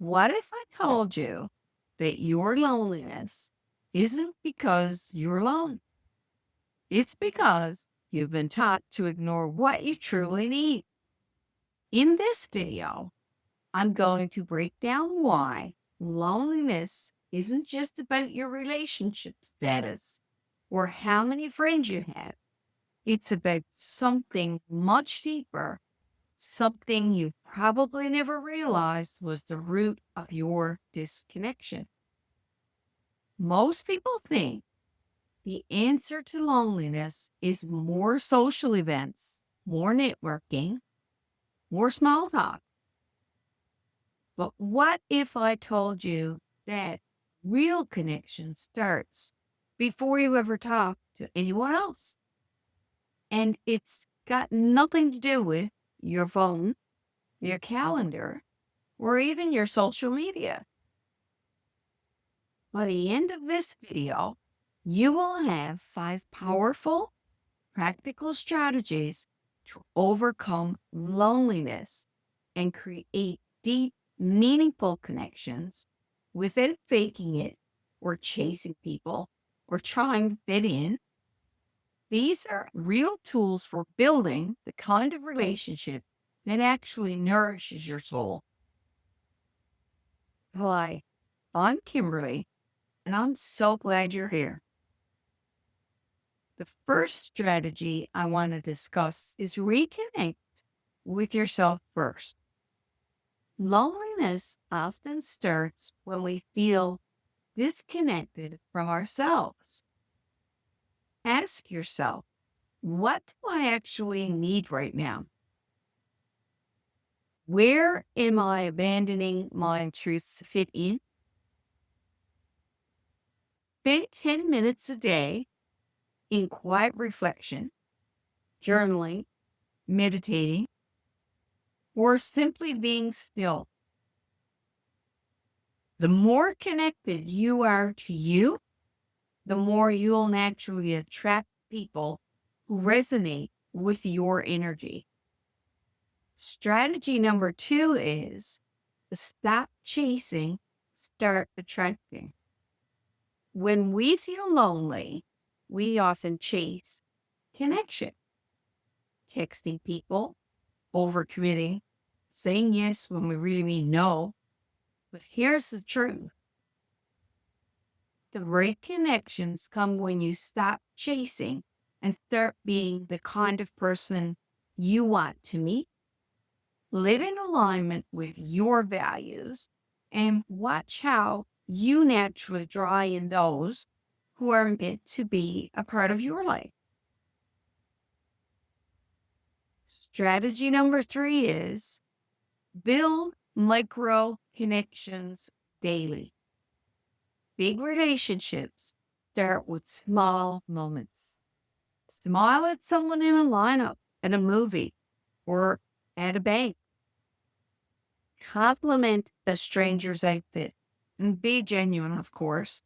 What if I told you that your loneliness isn't because you're alone? It's because you've been taught to ignore what you truly need. In this video, I'm going to break down why loneliness isn't just about your relationship status or how many friends you have. It's about something much deeper, something you probably never realized was the root of your disconnection. Most people think the answer to loneliness is more social events, more networking, more small talk. But what if I told you that real connection starts before you ever talk to anyone else? And it's got nothing to do with your phone, your calendar, or even your social media. By the end of this video, you will have 5 powerful, practical strategies to overcome loneliness and create deep, meaningful connections without faking it or chasing people or trying to fit in. These are real tools for building the kind of relationship that actually nourishes your soul. Hi, I'm Kimberly, and I'm so glad you're here. The first strategy I want to discuss is reconnect with yourself first. Loneliness often starts when we feel disconnected from ourselves. Ask yourself, what do I actually need right now? Where am I abandoning my truths to fit in? Spend 10 minutes a day in quiet reflection, journaling, meditating, or simply being still. The more connected you are to you, the more you'll naturally attract people who resonate with your energy. Strategy number 2 is stop chasing, start attracting. When we feel lonely, we often chase connection, texting people, overcommitting, saying yes when we really mean no. But here's the truth. The right connections come when you stop chasing and start being the kind of person you want to meet, live in alignment with your values, and watch how you naturally draw in those who are meant to be a part of your life. Strategy number 3 is build micro connections daily. Big relationships start with small moments. Smile at someone in a lineup, at a movie, or at a bank. Compliment a stranger's outfit and be genuine, of course.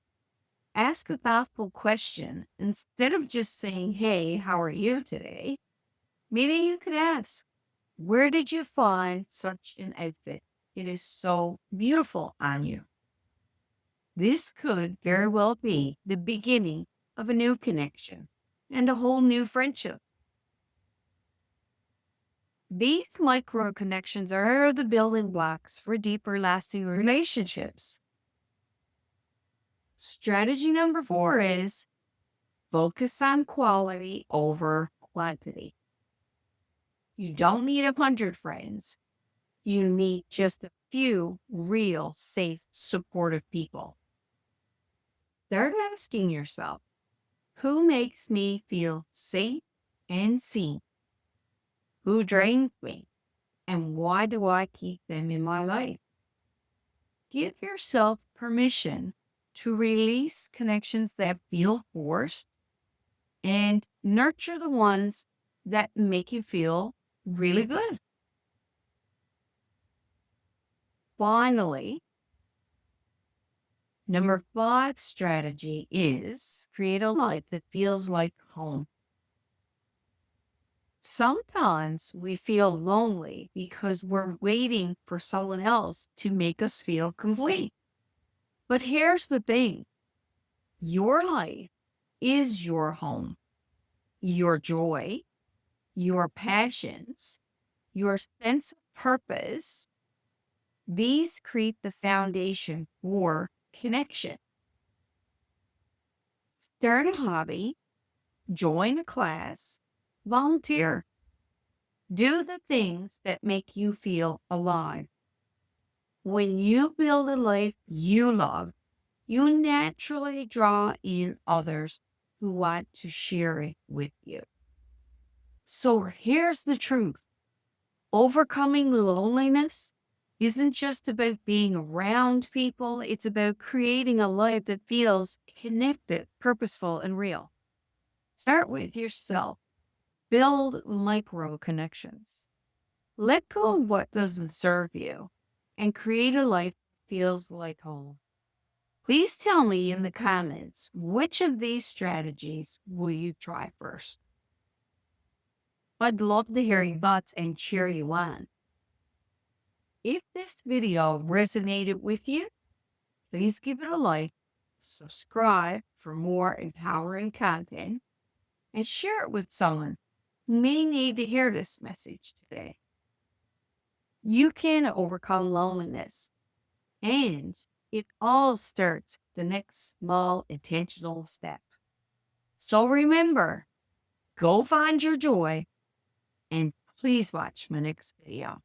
Ask a thoughtful question instead of just saying, "Hey, how are you today?" Maybe you could ask, "Where did you find such an outfit? It is so beautiful on you." This could very well be the beginning of a new connection and a whole new friendship. These micro connections are the building blocks for deeper, lasting relationships. Strategy number 4 is focus on quality over quantity. You don't need 100 friends. You need just a few real, safe, supportive people. Start asking yourself, who makes me feel safe and seen? Who drains me? And why do I keep them in my life? Give yourself permission to release connections that feel forced and nurture the ones that make you feel really good. Finally, number 5 strategy is create a life that feels like home. Sometimes we feel lonely because we're waiting for someone else to make us feel complete. But here's the thing, your life is your home, your joy, your passions, your sense of purpose. These create the foundation for connection. Start a hobby, join a class, volunteer. Do the things that make you feel alive. When you build a life you love, you naturally draw in others who want to share it with you. So here's the truth, overcoming loneliness isn't just about being around people, it's about creating a life that feels connected, purposeful, and real. Start with yourself, build micro connections. Let go of what doesn't serve you and create a life that feels like home. Please tell me in the comments, which of these strategies will you try first? I'd love to hear your thoughts and cheer you on. If this video resonated with you, please give it a like, subscribe for more empowering content, and share it with someone who may need to hear this message today. You can overcome loneliness, and it all starts the next small intentional step. So remember, go find your joy and please watch my next video.